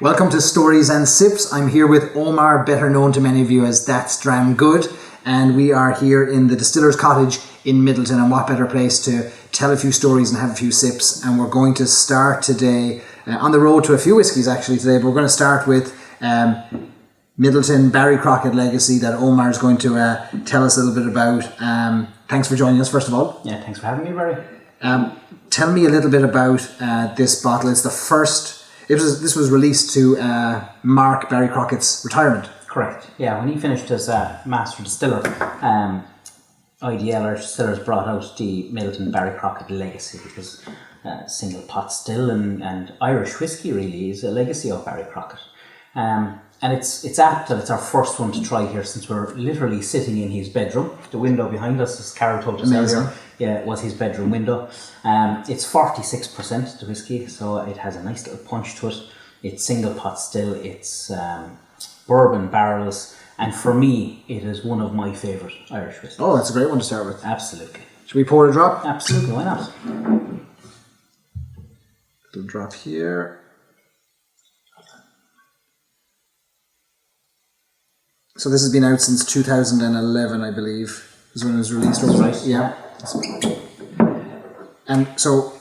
Welcome to Stories and Sips. I'm here with Omar, better known to many of you as That's Dram Good, and we are here in the Distiller's Cottage in Midleton, and what better place to tell a few stories and have a few sips. And we're going to start today on the road to a few whiskies actually today, but we're going to start with Midleton Barry Crockett Legacy that Omar is going to tell us a little bit about. Thanks for joining us first of all. Yeah, thanks for having me, Barry. Tell me a little bit about this bottle. It's the first. This was released to mark Barry Crockett's retirement. Correct. Yeah, when he finished as Master Distiller, IDL Irish Distillers brought out the Midleton Barry Crockett Legacy, which was single pot still and Irish whiskey. Really is a legacy of Barry Crockett. And it's apt that it's our first one to try here, since we're literally sitting in his bedroom. The window behind us, as Carol told us earlier, yeah, was his bedroom window. It's 46% the whiskey, so it has a nice little punch to it. It's single pot still, it's bourbon barrels, and for me, it is one of my favourite Irish whiskeys. Oh, that's a great one to start with. Absolutely. Should we pour a drop? Absolutely, why not? Little drop here. So this has been out since 2011, I believe, is when it was released. That's right. Yeah. And so,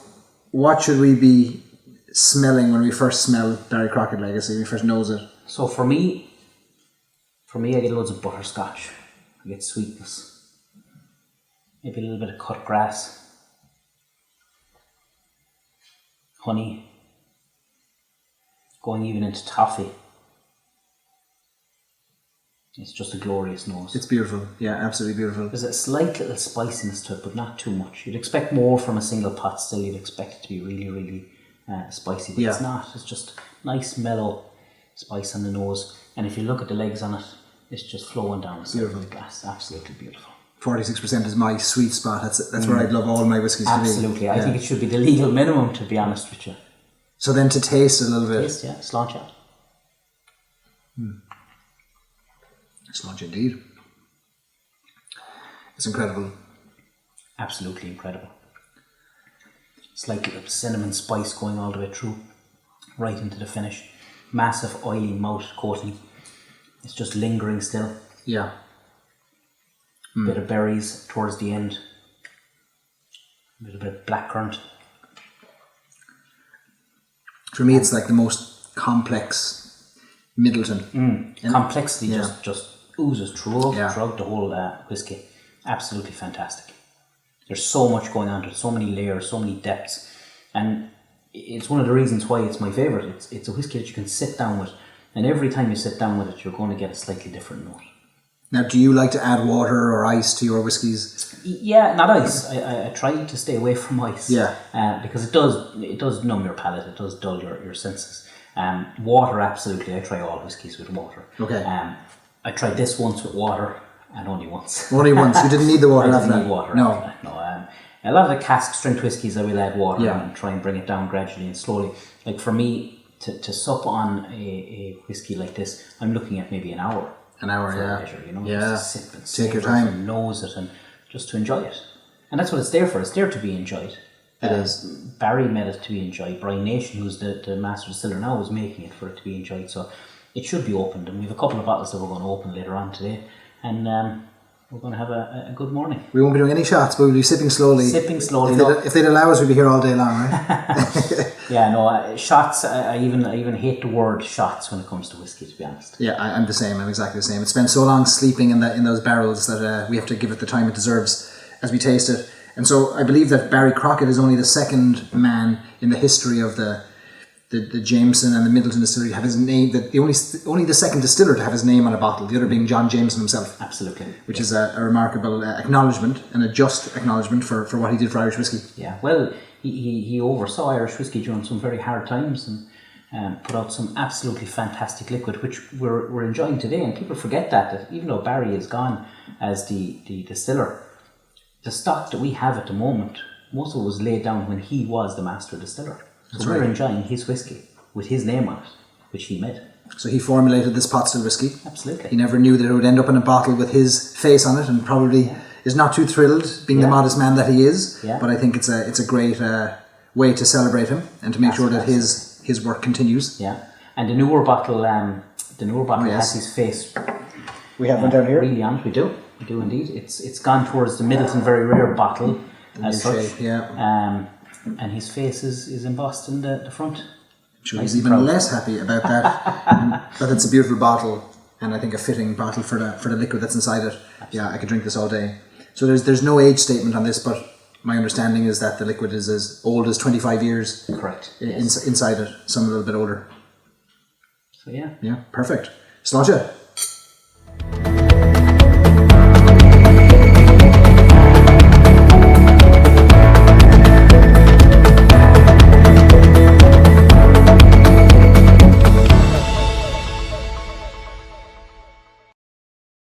what should we be smelling when we first smell Barry Crockett Legacy, when we first nose it? So for me, I get loads of butterscotch. I get sweetness. Maybe a little bit of cut grass. Honey. Going even into toffee. It's just a glorious nose. It's beautiful. Yeah, absolutely beautiful. There's a slight little spiciness to it, but not too much. You'd expect more from a single pot still. You'd expect it to be really, really spicy, but it's not. It's just nice, mellow spice on the nose. And if you look at the legs on it, it's just flowing down the glass. Absolutely beautiful. 46% is my sweet spot. That's where I'd love all my whiskies to be. Absolutely. I think it should be the legal minimum, to be honest with you. So then to taste a little bit. Taste, yeah. Sláinte out. Sláinte indeed. It's incredible. Absolutely incredible. Slight little cinnamon spice going all the way through, right into the finish. Massive oily mouth coating. It's just lingering still. Yeah. Bit of berries towards the end. A little bit of blackcurrant. For me, it's like the most complex Midleton. Complexity just oozes throughout the whole whiskey. Absolutely fantastic. There's so much going on to it, so many layers, so many depths, and it's one of the reasons why it's my favourite. It's a whiskey that you can sit down with, and every time you sit down with it, you're going to get a slightly different note. Now, do you like to add water or ice to your whiskies? Yeah, not ice. I try to stay away from ice. Yeah. Because it does numb your palate, it does dull your senses. Water, absolutely. I try all whiskies with water. Okay. I tried this once with water, and only once. Only once? You didn't need the water after that? I didn't need water after that, no. A lot of the cask strength whiskies, I will add water and try and bring it down gradually and slowly. Like for me, to sup on a whiskey like this, I'm looking at maybe an hour. An hour, for leisure, you know, just to sip and take your time and nose it and just to enjoy it. And that's what it's there for. It's there to be enjoyed. It is. Barry made it to be enjoyed. Brian Nation, who's the master distiller now, is making it for it to be enjoyed. So it should be opened. And we have a couple of bottles that we're going to open later on today. And we're going to have a good morning. We won't be doing any shots, but we'll be sipping slowly. Sipping slowly. If they'd allow us, we'd be here all day long, right? Yeah, no, shots, I even hate the word shots when it comes to whiskey, to be honest. Yeah, I'm the same. I'm exactly the same. It's been so long sleeping in those barrels that we have to give it the time it deserves as we taste it. And so I believe that Barry Crockett is only the second man in the history of the Jameson and the Midleton Distillery to have his name, only the second distiller to have his name on a bottle, the other being John Jameson himself. Absolutely. Which is a remarkable acknowledgement, and a just acknowledgement for what he did for Irish whiskey. Yeah, well, he oversaw Irish whiskey during some very hard times and put out some absolutely fantastic liquid, which we're enjoying today. And people forget that even though Barry is gone as the distiller, the stock that we have at the moment, most of it was laid down when he was the master distiller. So we're enjoying his whiskey with his name on it, which he made. So he formulated this pot still whiskey. Absolutely. He never knew that it would end up in a bottle with his face on it, and probably is not too thrilled, being the modest man that he is. Yeah. But I think it's a great way to celebrate him and to make sure that his work continues. Yeah. And the newer bottle, yes. has his face. We have one down here. Really on it, we do indeed. It's gone towards the Midleton Very Rare bottle as such. Shape, yeah. And his face is embossed in the front. Sure, he's even less happy about that. But it's a beautiful bottle, and I think a fitting bottle for the liquid that's inside it. Absolutely. Yeah, I could drink this all day. So there's no age statement on this, but my understanding is that the liquid is as old as 25 years. Correct. Inside it, some a little bit older. So yeah. Yeah, perfect. Slàinte.